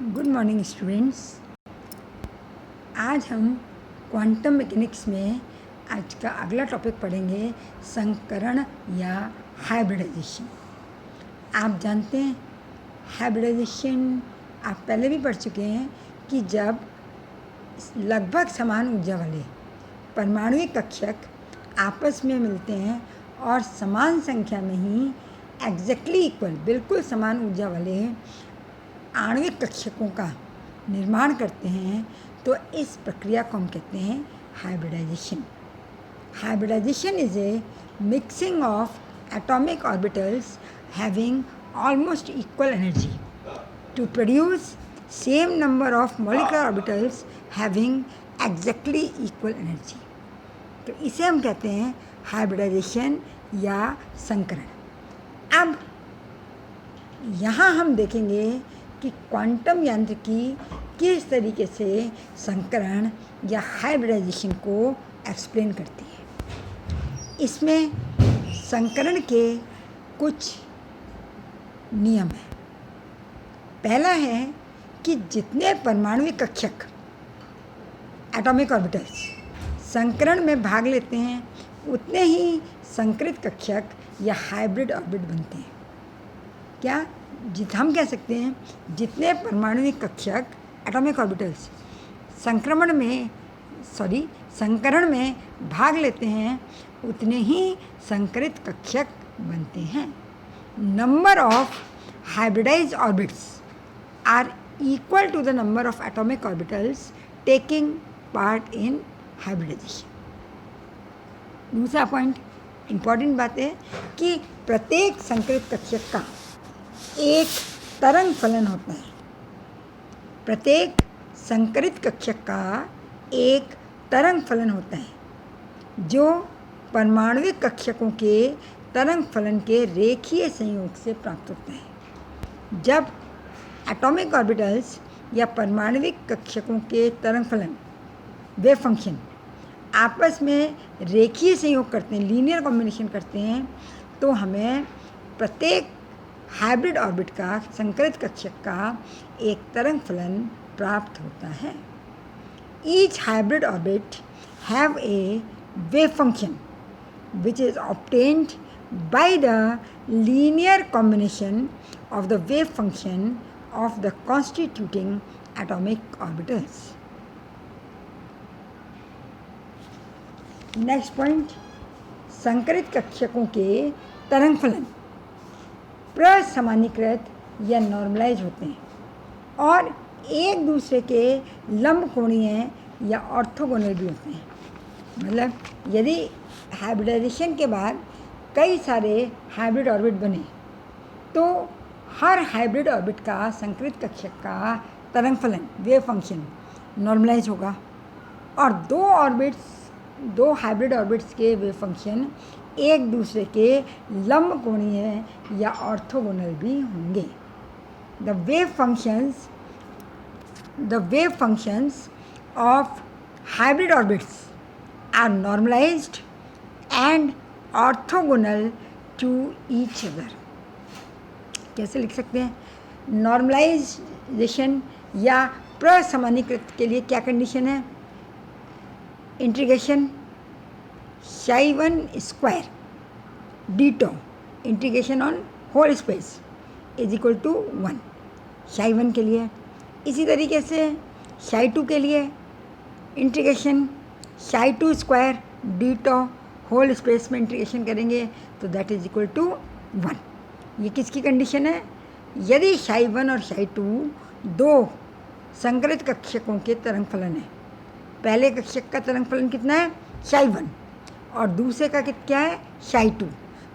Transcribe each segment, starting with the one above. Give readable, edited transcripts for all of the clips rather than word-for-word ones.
Good morning students. आज हम quantum mechanics में आज का अगला टॉपिक पढ़ेंगे, संकरण या हाइब्रिडाइजेशन। आप जानते हैं हाइब्रिडाइजेशन आप पहले भी पढ़ चुके हैं कि जब लगभग समान ऊर्जा वाले परमाणुविक कक्षक आपस में मिलते हैं और समान संख्या में ही एग्जैक्टली इक्वल बिल्कुल समान ऊर्जा वाले आणविक कक्षकों का निर्माण करते हैं, तो इस प्रक्रिया को हम कहते हैं hybridization. Hybridization is a mixing of atomic orbitals having almost equal energy to produce same number of molecular orbitals having exactly equal energy. तो इसे हम कहते हैं हाइब्रिडाइजेशन या संकरण। अब यहाँ हम देखेंगे कि क्वांटम यांत्रिकी किस तरीके से संकरण या हाइब्रिडाइजेशन को एक्सप्लेन करती है। इसमें संकरण के कुछ नियम हैं। पहला है कि जितने परमाणुविक कक्षक एटॉमिक ऑर्बिटल्स संकरण में भाग लेते हैं, उतने ही संकरित कक्षक या हाइब्रिड ऑर्बिट बनते हैं। क्या हम कह सकते हैं जितने परमाणुविक कक्षक एटॉमिक ऑर्बिटल्स संकरण में भाग लेते हैं, उतने ही संकरित कक्षक बनते हैं। Number of hybridized orbits are equal to the number of atomic orbitals taking part in hybridization. दूसरा पॉइंट, इम्पॉर्टेंट बात है कि प्रत्येक संकरित कक्षक का एक तरंग फलन होता है। प्रत्येक संकरित कक्षक का एक तरंग फलन होता है जो परमाणुविक कक्षकों के तरंग फलन के रेखीय संयोग से प्राप्त होता है। जब एटॉमिक ऑर्बिटल्स या परमाणुविक कक्षकों के तरंग फलन वेव फंक्शन आपस में रेखीय संयोग करते हैं, लीनियर कॉम्बिनेशन करते हैं, तो हमें प्रत्येक हाइब्रिड ऑर्बिट का, संकरित कक्षक का एक तरंग फलन प्राप्त होता है। Each hybrid orbit have a wave function which is obtained by the linear combination of the wave function of the constituting atomic orbitals. Next point, संकरित कक्षकों के तरंग फलन प्रसमानीकृत या नॉर्मलाइज होते हैं और एक दूसरे के लंबकोणीय या ऑर्थोगोनल भी होते हैं। मतलब यदि हाइब्रिडाइजेशन के बाद कई सारे हाइब्रिड ऑर्बिट बने, तो हर हाइब्रिड ऑर्बिट का संकरित कक्षक का तरंग फलन वेव फंक्शन नॉर्मलाइज होगा और दो हाइब्रिड ऑर्बिट्स के वेव फंक्शन एक दूसरे के लंबकोणीय या ऑर्थोगोनल भी होंगे। The wave functions of hybrid orbits are normalised and orthogonal to each other. कैसे लिख सकते हैं? नॉर्मलाइजेशन या प्रसमानीकृत के लिए क्या कंडीशन है? Integration psi1 square d integration on whole space is equal to 1 psi1 के लिए। इसी तरीके से psi2 के लिए integration psi2 square d whole space में इंटीग्रेशन करेंगे तो दैट इज इक्वल टू 1। ये किसकी कंडीशन है? यदि psi1 और psi2 दो संकरित कक्षकों के तरंग फलन है। पहले कक्षक का तरंग फलन कितना है? psi1 और दूसरे का क्या है? psi2।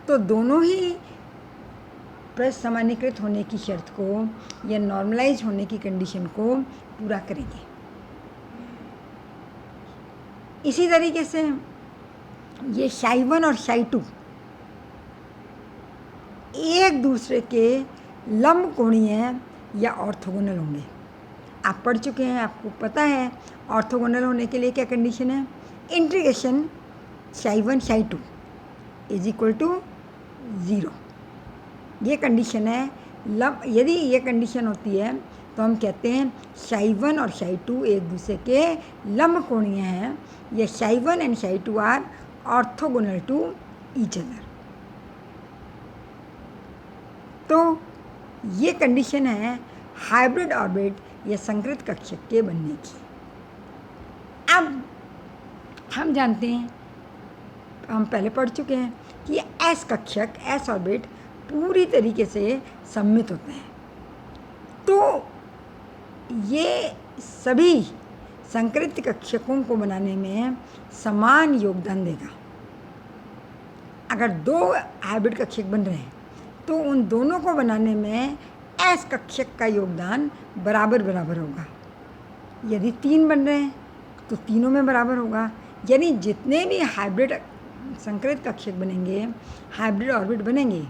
तो दोनों ही प्रसमानीकृत होने की शर्त को या नॉर्मलाइज होने की कंडीशन को पूरा करेंगे। इसी तरीके से ये psi1 और psi2 एक दूसरे के लंबकोणीय या ऑर्थोगोनल होंगे। आप पढ़ चुके हैं, आपको पता है ऑर्थोगोनल होने के लिए क्या कंडीशन है? Integration psi1 psi2 is equal to 0। ये कंडीशन है। यदि ये कंडीशन होती है तो हम कहते हैं psi1 और psi2 एक दूसरे के लंबकोणीय हैं। ये psi1 and psi2 are orthogonal to each other. तो ये कंडीशन है हाइब्रिड ऑर्बिट या संकृत कक्षक के बनने की। अब हम जानते हैं, हम पहले पढ़ चुके हैं कि एस कक्षक, एस ऑर्बिट पूरी तरीके से सममित होते हैं। तो ये सभी संकृत कक्षकों को बनाने में समान योगदान देगा। अगर दो हाइब्रिड कक्षक बन रहे हैं तो उन दोनों को बनाने में एस कक्षक का योगदान बराबर बराबर होगा। यदि 3 बन रहे हैं तो तीनों में बराबर होगा। यानी जितने भी हाइब्रिड संकृत कक्षक बनेंगे, हाइब्रिड ऑर्बिट बनेंगे,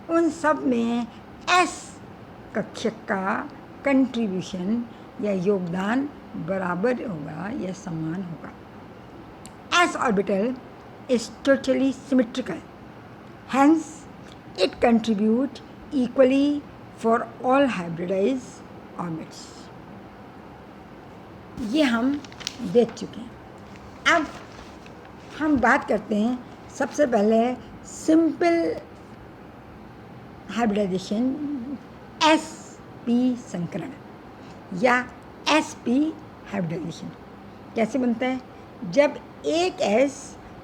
उन सब में एस कक्षक का कंट्रीब्यूशन या योगदान बराबर होगा या समान होगा। S orbital is totally symmetrical, hence it contribute equally for all hybridized orbits। ये हम देख चुके हैं। अब हम बात करते हैं सबसे पहले सिंपल हाइब्रिडाइजेशन, sp संकरण या sp हाइब्रिडाइजेशन। कैसे बनता है? जब एक s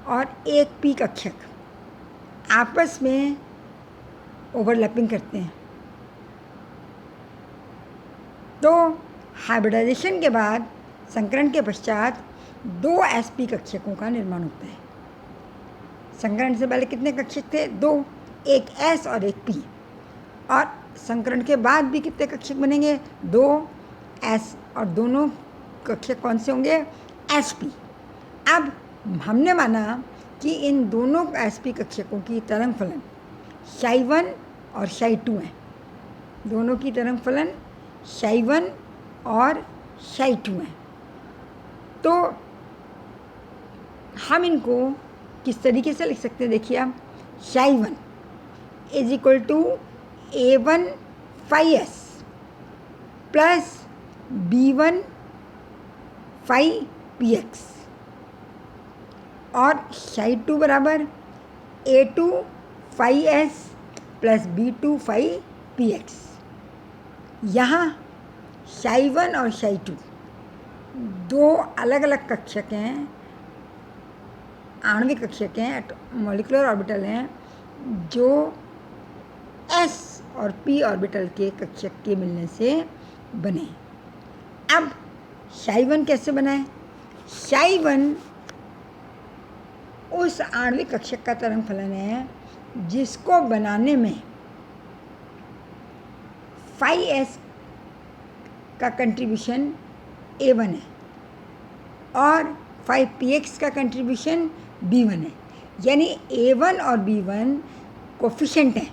और एक p कक्षक आपस में ओवरलैपिंग करते हैं तो हाइब्रिडाइजेशन के बाद, संकरण के पश्चात 2 sp कक्षकों का निर्माण होता है। संकरण से पहले कितने कक्षक थे? 2, एक s और एक p। और संकरण के बाद भी कितने कक्षक बनेंगे? 2 s और दोनों कक्षक कौन से होंगे? sp। अब हमने माना कि इन दोनों sp कक्षकों की तरंग फलन psi1 और psi2 है। दोनों की तरंग फलन psi1 और psi2 है। तो हम इनको किस तरीके से लिख सकते हैं? देखिए आप, psi1 is equal to a1 phi s plus b1 phi px और psi2 बराबर a2 phi s plus b2 phi px। यहाँ psi1 और psi2 दो अलग अलग कक्षक हैं, आणविक कक्षक हैं, मॉलिक्यूलर ऑर्बिटल हैं, जो s और p ऑर्बिटल के कक्षक के मिलने से बने। अब psi1 कैसे बना है? psi1 उस आणविक कक्षक का तरंग फलन है जिसको बनाने में phi s का कंट्रीब्यूशन a1 है और phi px का कंट्रीब्यूशन b1 है। यानी a1 और b1 कोफिशिएंट है।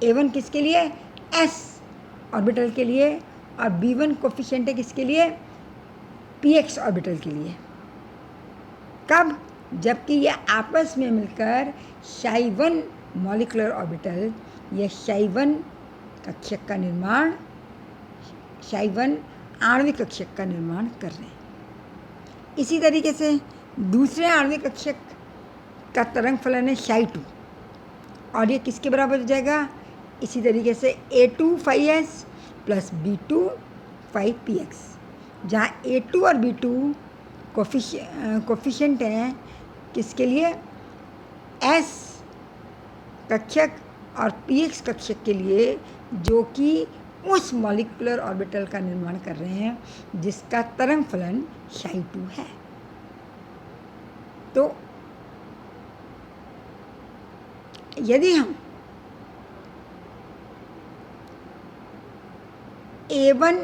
a1 किसके लिए? s ऑर्बिटल के लिए, और b1 कोफिशिएंट है किसके लिए? px ऑर्बिटल के लिए। कब? जबकि ये आपस में मिलकर psi1 मॉलिक्यूलर ऑर्बिटल या psi1 कक्षक का निर्माण, psi1 आणविक कक्षक का निर्माण कर रहे हैं। इसी तरीके से दूसरे आणविक कक्षक का तरंग फलन है psi2 और ये किसके बराबर हो जाएगा? इसी तरीके से a2 phi s plus b2 phi px, जहाँ a2 और b2 कोफिशिएंट हैं किसके लिए? s कक्षक और px कक्षक के लिए, जो कि उस मॉलिक्यूलर ऑर्बिटल का निर्माण कर रहे हैं जिसका तरंग फलन psi2 है। तो यदि हम a1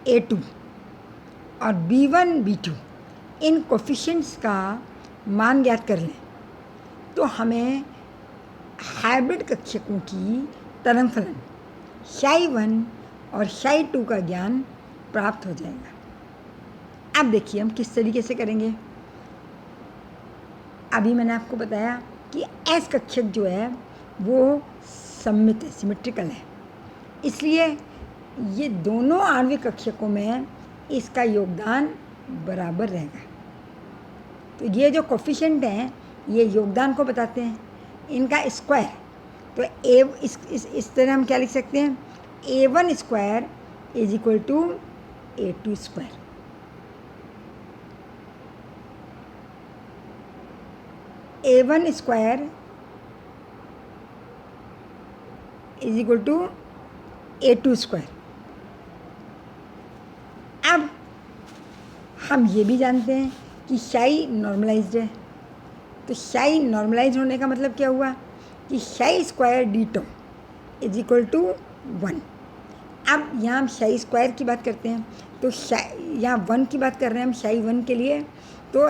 a2 और b1 b2 इन कोफिशिएंट्स का मान ज्ञात कर लें तो हमें हाइब्रिड कक्षकों की तरंग फलन psi1 और psi2 का ज्ञान प्राप्त हो जाएगा। अब देखिए हम किस तरीके से करेंगे। अभी मैंने आपको बताया कि S कक्षक जो है वो सममित है, सिमेट्रिकल है, इसलिए ये दोनों आणविक कक्षकों में इसका योगदान बराबर रहेगा। तो ये जो कोफिशिएंट हैं ये योगदान को बताते हैं, इनका स्क्वायर। तो इस तरह हम क्या लिख सकते हैं, A1 square is equal to A2 square. A1 square is equal to A2 square. अब हम ये भी जानते हैं कि शाई नॉर्मलाइज्ड है। तो शाई नॉर्मलाइज होने का मतलब क्या हुआ कि psi square D tau is equal to 1। अब यहाँ हम शाई स्क्वायर की बात करते हैं, तो यहाँ 1 की बात कर रहे हैं हम शाई 1 के लिए। तो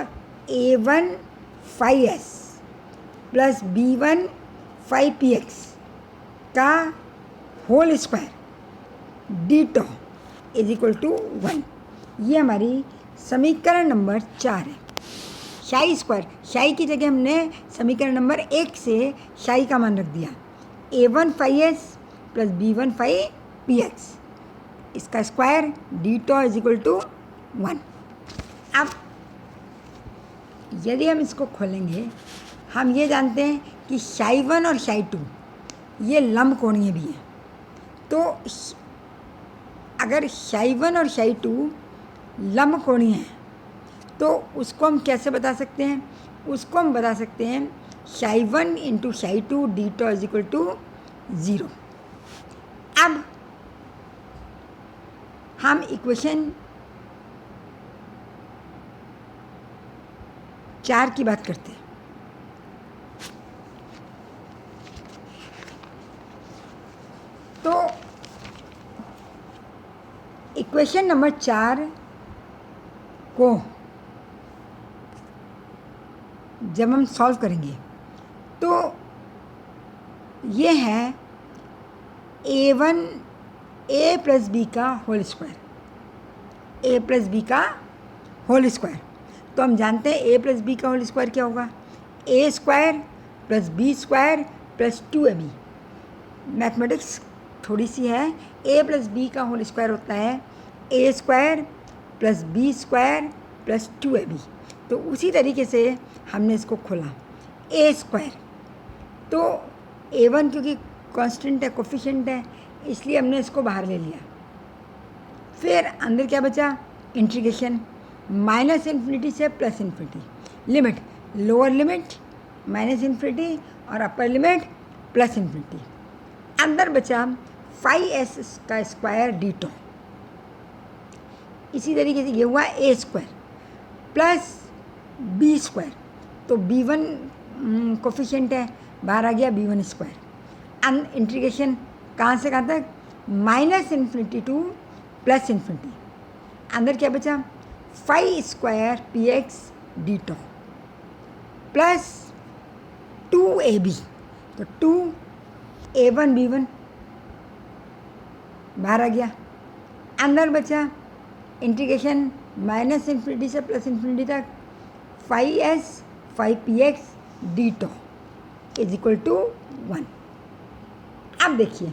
A1 5S plus B1 5PX का whole square D tau is equal to 1। ये हमारी समीकरण नंबर 4 है। शाई स्क्वायर, शाई की जगह हमने समीकरण नंबर 1 से शाई का मान रख दिया, A1 5S plus B1 5PX, इसका square D tau is equal to 1। अब यदि हम इसको खोलेंगे, हम ये जानते हैं कि शाई 1 और शाई 2 ये लंबकोणीय भी हैं। तो अगर शाई 1 और शाई 2 लंबकोणीय हैं तो उसको हम कैसे बता सकते हैं, उसको हम बता सकते हैं शाई 1 into psi 2 D tau is equal to 0। अब हम इक्वेशन 4 की बात करते हैं। तो इक्वेशन नंबर 4 को जब हम सॉल्व करेंगे तो ये है A प्लस बी का whole square, A plus B का होल स्क्वायर। तो हम जानते हैं A प्लस बी का होल स्क्वायर क्या होगा, A square plus B square plus 2AB। Mathematics थोड़ी सी है, A प्लस बी का होल स्क्वायर होता है A square plus B square plus 2AB। तो उसी तरीके से हमने इसको खोला A स्क्वायर। तो A1 क्योंकि कांस्टेंट है, कोफिशिएंट है, इसलिए हमने इसको बाहर ले लिया। फिर अंदर क्या बचा, इंटीग्रेशन माइनस इन्फिनिटी से plus infinity, limit lower limit minus infinity और अपर लिमिट प्लस इन्फिनिटी। अंदर बचा 5S का स्क्वायर डी टो। इसी तरीके से ये हुआ A square plus B square. तो B1 कोफिशिएंट है, बाहर आ गया B1 स्क्वायर। इंटीग्रेशन कहाँ से कहाँ तक, minus infinity to plus infinity. अंदर क्या बचा, 5 square PX D tau plus 2AB। तो 2A1 B1 बाहर आ गया। अंदर बचा इंटीग्रेशन माइनस इन्फिनिटी से प्लस इन्फिनिटी तक 5S 5PX D tau is equal to 1। अब देखिए,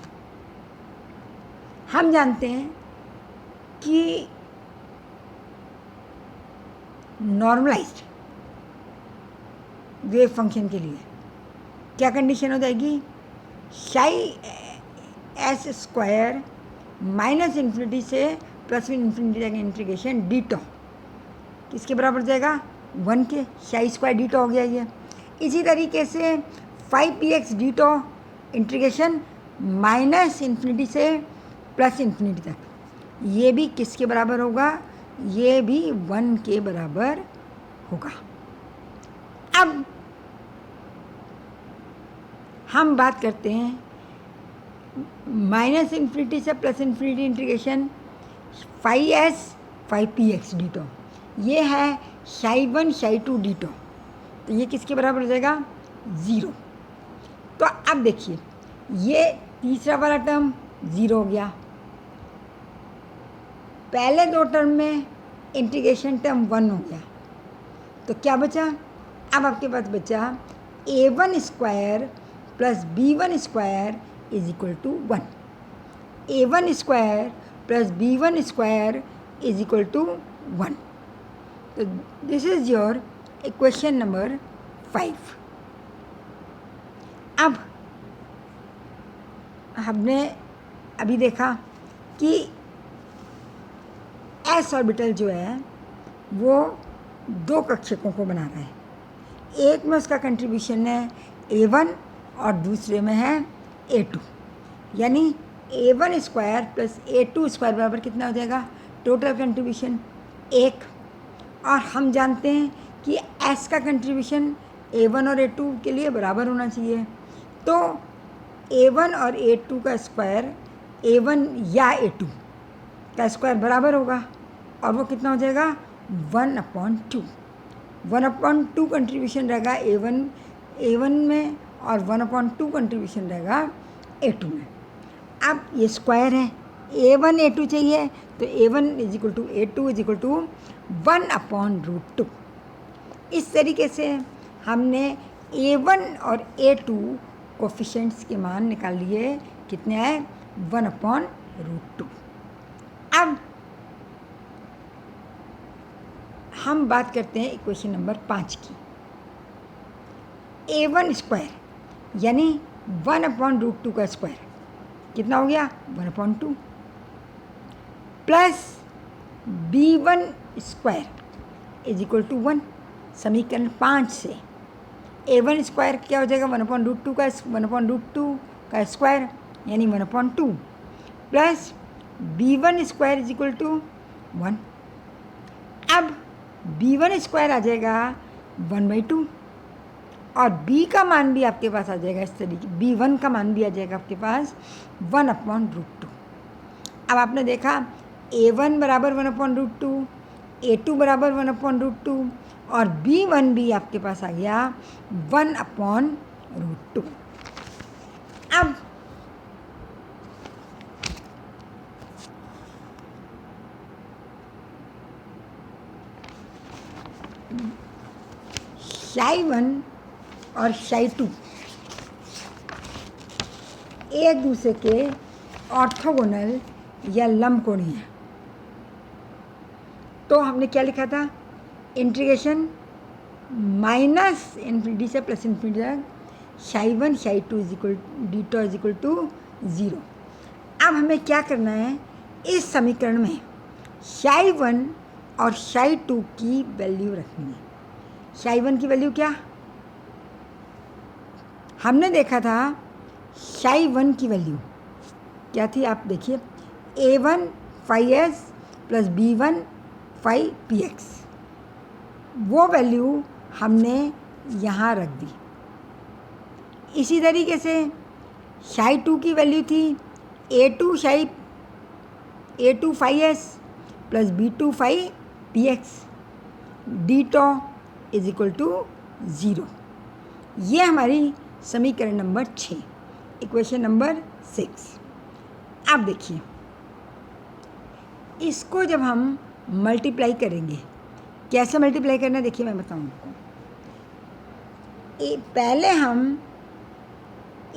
हम जानते हैं कि नॉर्मलाइज्ड वेव फंक्शन के लिए क्या कंडीशन हो जाएगी, शाई एस स्क्वायर माइनस इन्फिनिटी से प्लस इन्फिनिटी तक इंटीग्रेशन डी टो किसके बराबर हो जाएगा, 1 के। शाई स्क्वायर डी टो हो गया ये। इसी तरीके से 5PX D tau integration minus infinity से प्लस इन्फिनिटी तक, ये भी किसके बराबर होगा, ये भी 1 के बराबर होगा। अब हम बात करते हैं माइनस इन्फिनिटी से plus infinity integration 5S 5PX D tau. ये है शाई 1 शाई 2 डी टो। तो ये किसके बराबर हो जाएगा, 0। तो अब देखिए, ये तीसरा वाला टर्म 0 हो गया। पहले 2 टर्म में इंटीग्रेशन टर्म 1 हो गया। तो क्या बचा, अब आपके पास बचा A1 square plus B1 square is equal to 1। A1 square plus B1 square is equal to 1. तो this is your equation number 5. अब हमने अभी देखा कि एस ऑर्बिटल जो है वो दो कक्षकों को बना रहा है. एक में उसका कंट्रीब्यूशन है A1 और दूसरे में है A2. यानी A1 square plus A2 square बराबर कितना हो जाएगा? Total contribution 1. और हम जानते हैं कि S का कंट्रीब्यूशन A1 और A2 के लिए बराबर होना चाहिए. तो A1 और A2 का स्क्वायर A1 या A2 का स्क्वायर बराबर होगा और वो कितना हो जाएगा? 1/2. 1/2 कंट्रीब्यूशन रहेगा A1 में और 1/2 कंट्रीब्यूशन रहेगा A2 में. अब ये स्क्वायर है, A1 A2 चाहिए तो A1 is equal to A2 is equal to 1/√2. इस तरीके से हमने A1 और A2 कोफिशिएंट्स के मान निकाल लिए. कितने आए? 1/√2. अब हम बात करते हैं इक्वेशन नंबर 5 की. A1 स्क्वायर यानी 1/√2 का स्क्वायर कितना हो गया? 1/2 plus B1 square is equal to 1. समीकरण 5 से A1 स्क्वायर क्या हो जाएगा? 1/√2 का स्क्वायर यानी 1/2 plus B1 square is equal to 1. अब B1 स्क्वायर आ जाएगा 1/2 और B का मान भी आपके पास आ जाएगा इस तरीके. B1 का मान भी आ जाएगा आपके पास 1/√2. अब आपने देखा A1 बराबर 1/√2, A2 बराबर 1/√2 और B1 भी आपके पास आ गया 1/√2. अब Psi1 और Psi2 एक दूसरे के ऑर्थोगोनल या लंबकोणीय हैं. तो हमने क्या लिखा था? इंटीग्रेशन माइनस इन्फिनिटी से प्लस इन्फिनिटी तक Psi1 Psi2 is equal d is equal to 0. अब हमें क्या करना है? इस समीकरण में Psi1 और Psi2 की वैल्यू रखनी है. Psi1 की वैल्यू क्या? हमने देखा था Psi1 की वैल्यू क्या थी? आप देखिए A1 phi s plus B1 phi px. वो वैल्यू हमने यहाँ रख दी. इसी तरीके से Psi2 की वैल्यू थी A2 phi s plus B2 phi px. d is equal to 0. ये हमारी समीकरण नंबर 6, इक्वेशन नंबर 6. अब देखिए इसको जब हम मल्टीप्लाई करेंगे, कैसे मल्टीप्लाई करना है देखिए मैं बताऊँ आपको. पहले हम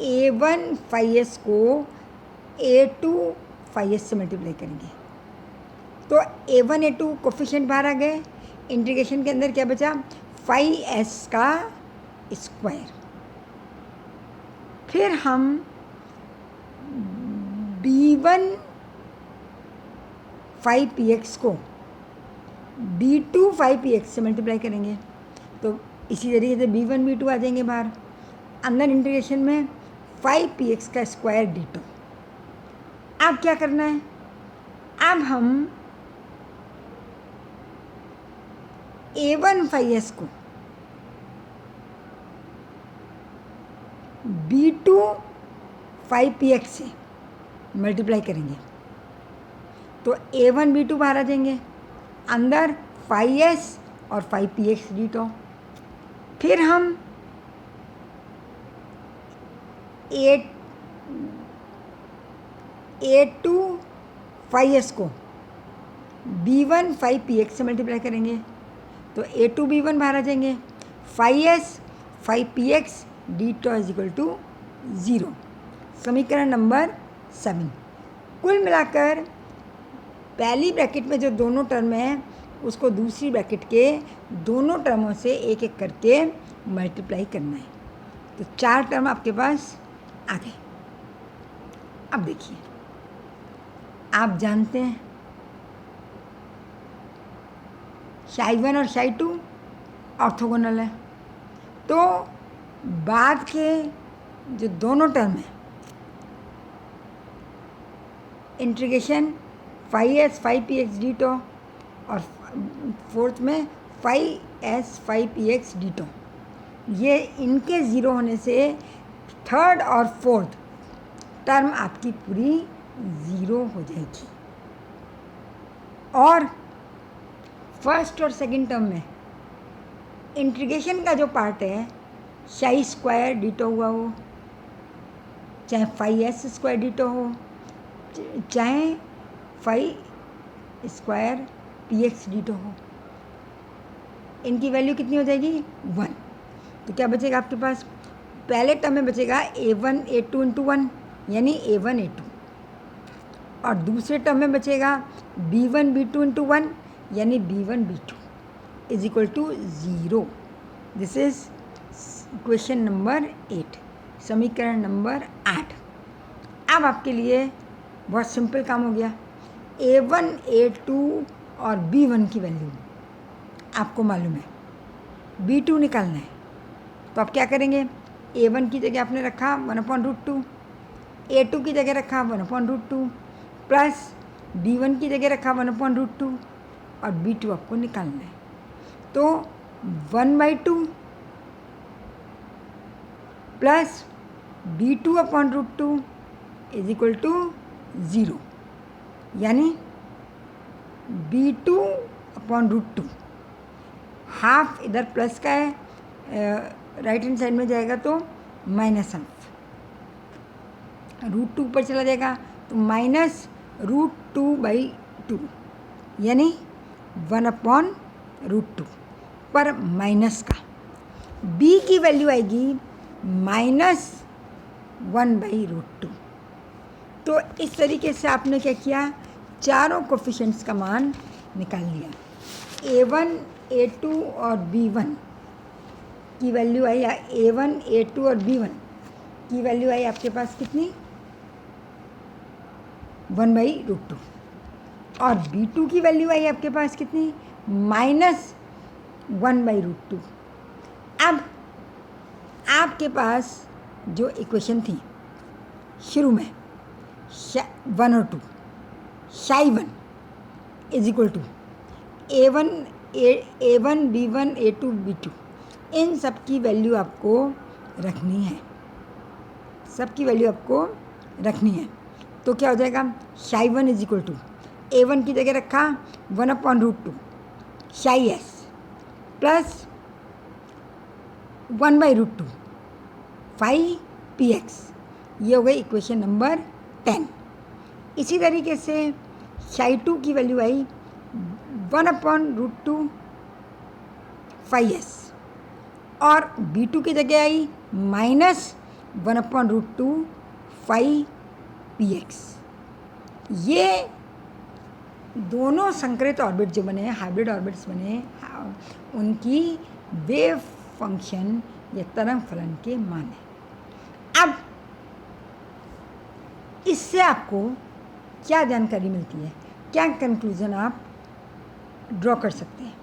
A1 phi s को A2 phi s से मल्टीप्लाई करेंगे. तो A1 A2 कोफिशिएंट बाहर आ गए. इंटीग्रेशन के अंदर क्या बचा? phi s का स्क्वायर. फिर हम B1 phi px को B2 phi px से मल्टीप्लाई करेंगे. तो इसी तरीके से B1 B2 आ जाएंगे बाहर. अंदर इंटीग्रेशन में phi px का स्क्वायर d2. अब क्या करना है? अब हम A1 phi s को B2 phi px से मल्टीप्लाई करेंगे. तो A1 B2 बाहर आ जाएंगे. अंदर phi s और phi px d2. फिर हम A2 phi s को B1 phi px से मल्टीप्लाई करेंगे. तो A2 B1 बाहर आ जाएंगे. phi s phi px d2 is equal to 0. समीकरण नंबर 7. कुल मिलाकर पहली ब्रैकेट में जो दोनों टर्म है उसको दूसरी ब्रैकेट के दोनों टर्मों से एक एक करके मल्टीप्लाई करना है। तो 4 टर्म आपके पास आ गए। अब देखिए, आप जानते हैं Ψ1 और Ψ2 ऑर्थोगोनल है, तो बाद के जो दोनों टर्म है इंटीग्रेशन 5s 5px डी टो और फोर्थ में 5s 5px डी टो, ये इनके ज़ीरो होने से थर्ड और फोर्थ टर्म आपकी पूरी ज़ीरो हो जाएगी। और फर्स्ट और सेकंड टर्म में इंटीग्रेशन का जो पार्ट है Ψ स्क्वायर डीटो हुआ हो, चाहे 5s स्क्वायर डीटो हो, चाहे 5 स्क्वायर px डीटो हो, इनकी वैल्यू कितनी हो जाएगी 1। तो क्या बचेगा आपके पास, पहले टर्म में बचेगा a1 a2 इंटू 1 यानी a1 a2, और दूसरे टर्म में बचेगा b1 b2 इंटू 1 यानी b1 b2 is equal to 0। This is equation number 8, समीकरण नंबर 8। अब आपके लिए बहुत सिंपल काम हो गया। a1 a2 और b1 की वैल्यू आपको मालूम है, b2 निकालना है। तो आप क्या करेंगे, a1 की जगह आपने रखा 1/√2, a2 की जगह रखा 1/√2 प्लस b1 की जगह रखा 1/√2 और b2 आपको निकालना है। तो 1/2 plus b2/√2 is equal to 0, यानी b2/√2 हाफ इधर प्लस का है, राइट हैंड साइड में जाएगा तो माइनस हाफ, √2 ऊपर चला जाएगा तो -√2/2 यानी 1/√2 पर माइनस का b की वैल्यू आएगी -1/√2। तो इस तरीके से आपने क्या किया, चारों कोफिशिएंट्स का मान निकाल लिया। a1 a2 और b1 की वैल्यू आई, a1 a2 और b1 की वैल्यू आई आपके पास कितनी 1/√2, और b2 की वैल्यू आई आपके पास कितनी -1/√2। अब आपके पास जो इक्वेशन थी शुरू में 1 और 2, Ψ1 is equal to a1 b1 a2 b2, इन सब की वैल्यू आपको रखनी है, सबकी वैल्यू आपको रखनी है। तो क्या हो जाएगा, Ψ1 इज इक्वल टू a1 की जगह रखा 1/√2 Ψs प्लस 1/√2 5px, ये हो गई इक्वेशन नंबर 10। इसी तरीके से Ψ2 की वैल्यू आई 1/√2 5s और b2 की जगह आई -1/√2 5px। ये दोनों संकरित ऑर्बिट जो बने, हाइब्रिड ऑर्बिट्स बने, उनकी वेव फंक्शन या तरंग फलन के मान है। अब इससे आपको क्या जानकारी मिलती है, क्या कंक्लूज़न आप ड्रॉ कर सकते हैं।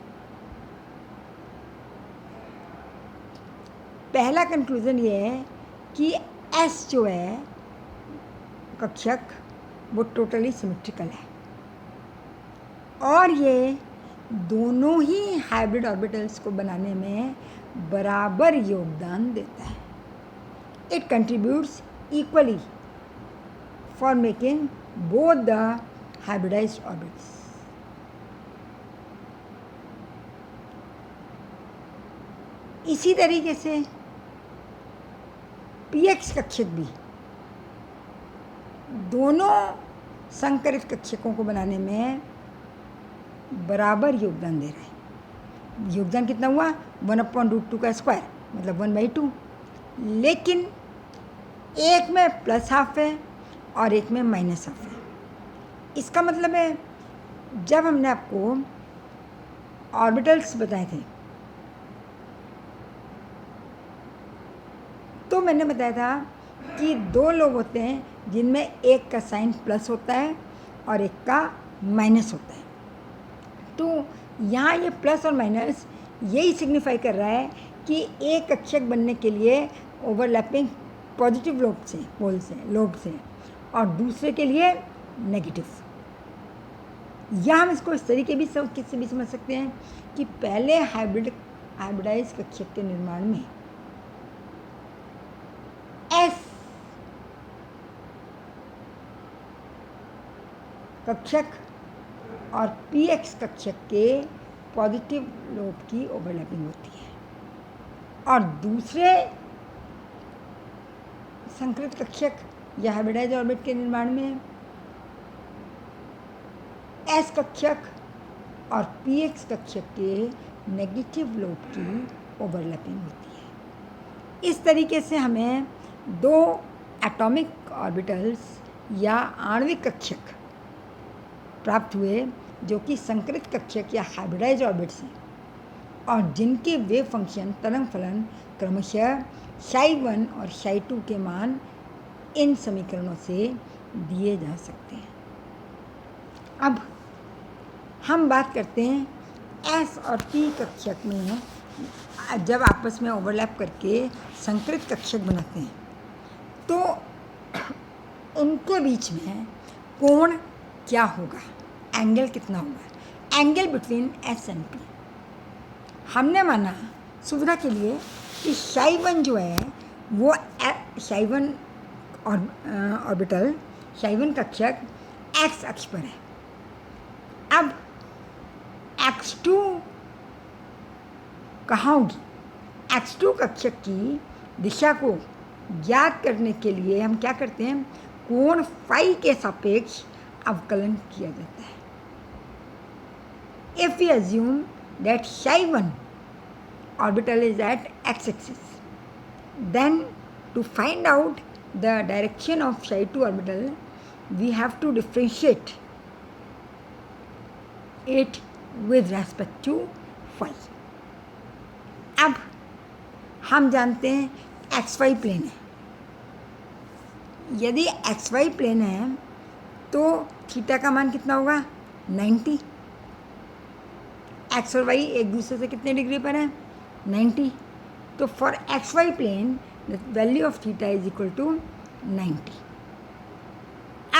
पहला कंक्लूज़न ये है कि एस जो है कक्षक वो टोटली सिमेट्रिकल है और ये दोनों ही हाइब्रिड ऑर्बिटल्स को बनाने में बराबर योगदान देता है। It contributes equally for making both the hybridised orbits. इसी तरीके से px कक्षक भी दोनों संकरित कक्षकों को बनाने में बराबर योगदान दे रहा है। योगदान कितना हुआ 1/√2 का स्क्वायर मतलब 1/2, लेकिन एक में प्लस हाफ है और एक में माइनस हाफ है। इसका मतलब है जब हमने आपको ऑर्बिटल्स बताए थे तो मैंने बताया था कि दो लोब होते हैं जिनमें एक का साइन प्लस होता है और एक का माइनस होता है। तो यहाँ ये प्लस और माइनस यही सिग्निफाई कर रहा है कि एक कक्षक बनने के लिए ओवरलैपिंग पॉजिटिव लोब से और दूसरे के लिए नेगेटिव। या हम इसको इस तरीके भी किससे भी समझ सकते हैं कि पहले हाइब्रिडाइज कक्षक के निर्माण में एस कक्षक और पी एक्स कक्षक के पॉजिटिव लोब की ओवरलैपिंग होती है और दूसरे संकृत कक्षक या हाइब्रिडाइज ऑर्बिट के निर्माण में एस कक्षक और पी एक्स कक्षक के नेगेटिव लोब की ओवरलैपिंग होती है। इस तरीके से हमें दो एटॉमिक ऑर्बिटल्स या आणविक कक्षक प्राप्त हुए जो कि संकृत कक्षक या हाइब्रिडाइज ऑर्बिट्स हैं और जिनके वेव फंक्शन तरंग फलन क्रमशः ψ1 और ψ2 के मान इन समीकरणों से दिए जा सकते हैं। अब हम बात करते हैं एस और पी कक्षक में जब आपस में ओवरलैप करके संकृत कक्षक बनाते हैं तो उनके बीच में कोण क्या होगा, एंगल कितना होगा, angle between S and P. हमने माना सुविधा के लिए कि ψ1 जो है वो ψ1 ऑर्बिटल ψ1 कक्षक एक्स अक्ष पर है। अब x2 कहाँ होगी? x2 कक्षक की दिशा को ज्ञात करने के लिए हम क्या करते हैं, कोण फाई के सापेक्ष अवकलन किया जाता है। If we assume that ψ1 orbital is at x-axis, then to find out the direction of ψ2 orbital, we have to differentiate it with respect to phi. अब हम जानते हैं xy प्लेन है। यदि xy प्लेन है तो थीटा का मान कितना होगा, 90। x और y एक दूसरे से कितने डिग्री पर है, 90। तो for xy plane the value of theta is equal to 90।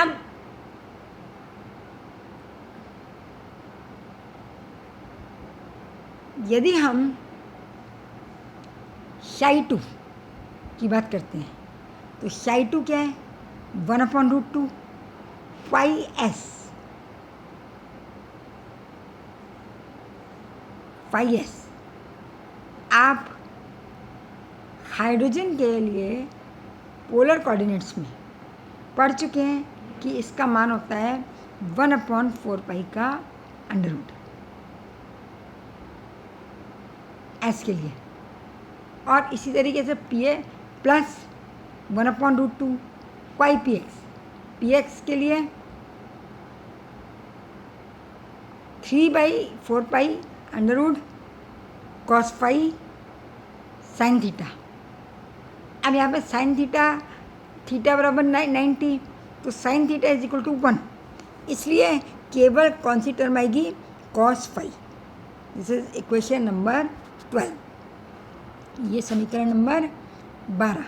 अब यदि हम ψ2 की बात करते हैं तो ψ2 क्या है, 1/√2 फाई एस। आप हाइड्रोजन के लिए पोलर कोऑर्डिनेट्स में पढ़ चुके हैं कि इसका मान होता है 1/4 का अंडर एस के लिए, और इसी तरीके से P A plus 1/√2 pi P X के लिए 3/4 under cos phi sine theta. अब यहाँ पे साइन थीटा बराबर 90, तो sine theta is equal to 1, इसलिए केवल कौन सी टर्म आएगी, cos phi. This is equation number 12, ये समीकरण नंबर 12,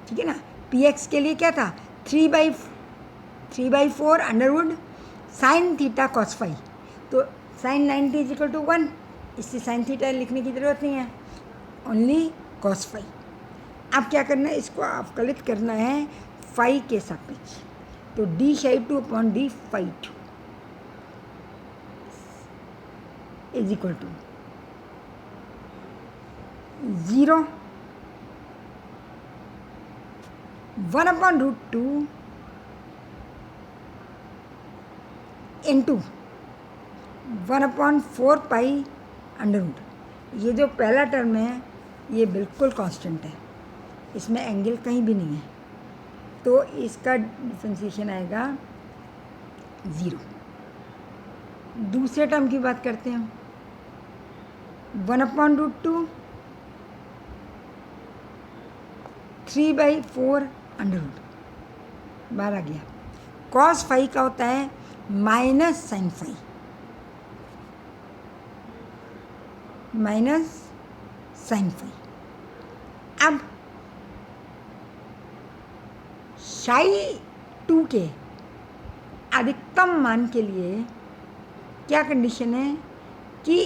ठीक है ना। पी एक्स के लिए क्या था, 3/4 अंडरवुड साइन थीटा कॉस फाई, तो साइन 90 इज इक्वल टू 1, इससे साइन थीटा लिखने की ज़रूरत नहीं है, ओनली कॉस फाई। अब क्या करना है, इसको अवकलित करना है फाई के सापेक्ष, तो d ψ2 upon d φ2 is equal to 0 1/√2 into 1/4 pi underwood. ये जो पहला टर्म है ये बिल्कुल कांस्टेंट है, इसमें एंगल कहीं भी नहीं है, तो इसका डिफरेंशिएशन आएगा 0। दूसरे टर्म की बात करते हैं, 1/√2 3/4 अंडर रूट बाहर आ गया। कॉस फाई का होता है minus sine phi, minus sine phi. अब psi2 के अधिकतम मान के लिए क्या कंडीशन है कि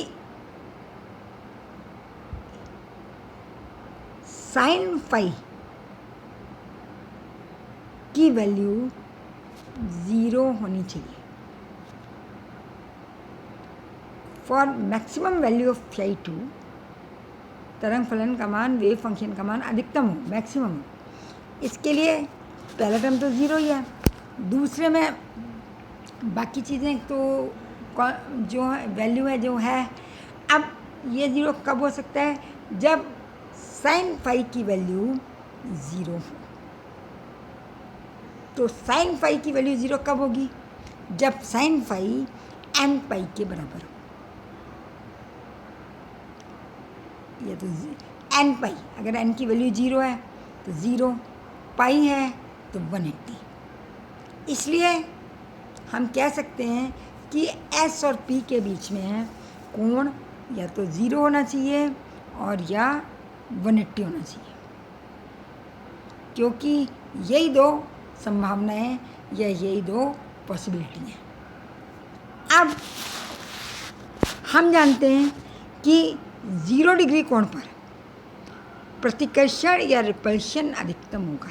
साइन फाई की वैल्यू 0 होनी चाहिए। For maximum value of psi2, तरंग फलन का मान, वेव फंक्शन का मान अधिकतम हो, मैक्सिमम हो, इसके लिए पहला टर्म तो 0 ही है। दूसरे में बाकी चीज़ें तो जो वैल्यू है जो है, अब ये 0 कब हो सकता है? जब साइन फाई की वैल्यू 0 हो। तो साइन फाई की वैल्यू 0 कब होगी? जब साइन फाई n पाई के बराबर हो। ये तो n पाई, अगर n की वैल्यू 0 है तो 0, पाई है तो 180। इसलिए हम कह सकते हैं कि s और p के बीच में कोण या तो 0 होना चाहिए और या 180 होना चाहिए, क्योंकि यही दो संभावनाएं या यही दो पॉसिबिलिटी हैं। अब हम जानते हैं कि 0 डिग्री कोण पर प्रतिकर्षण या रिपल्शन अधिकतम होगा।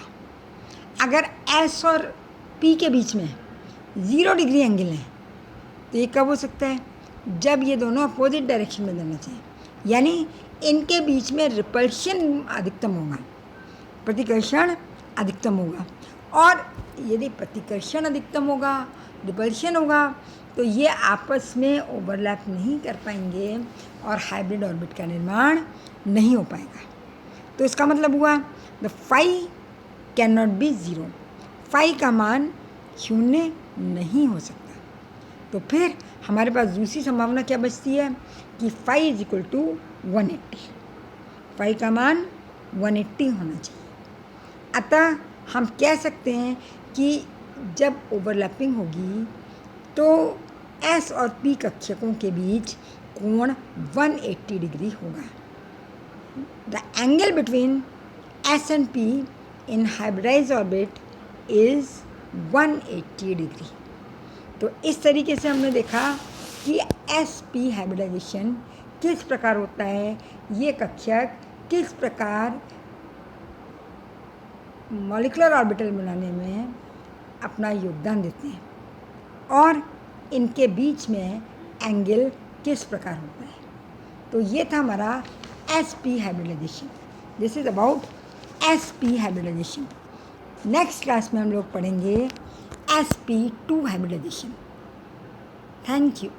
अगर s और p के बीच में 0 डिग्री एंगल है तो ये कब हो सकता है? जब ये दोनों अपोजिट डायरेक्शन में जाना चाहिए, यानी इनके बीच में रिपल्शन अधिकतम होगा, प्रतिकर्षण अधिकतम होगा। और यदि प्रतिकर्षण अधिकतम होगा, रिपल्शन होगा, तो ये आपस में ओवरलैप नहीं कर पाएंगे और हाइब्रिड ऑर्बिट का निर्माण नहीं हो पाएगा। तो इसका मतलब हुआ the phi can not be 0, phi का मान 0 नहीं हो सकता। तो फिर हमारे पास दूसरी संभावना क्या बचती है कि phi is equal to 180, phi का मान 180 होना चाहिए। अतः हम कह सकते हैं कि जब ओवरलैपिंग होगी तो s और p कक्षकों के बीच कोण 180 डिग्री होगा। The angle between s and p in hybridized orbit is 180 degree. तो इस तरीके से हमने देखा कि s-p हाइब्रिडाइजेशन किस प्रकार होता है, ये कक्षक किस प्रकार मॉलिक्यूलर ऑर्बिटल बनाने में अपना योगदान देते हैं और इनके बीच में एंगल किस प्रकार होता है। तो ये था हमारा s-p hybridisation. This is about s-p hybridisation. Next class में हम लोग पढ़ेंगे sp2 हाइब्रिडाइजेशन। Thank you.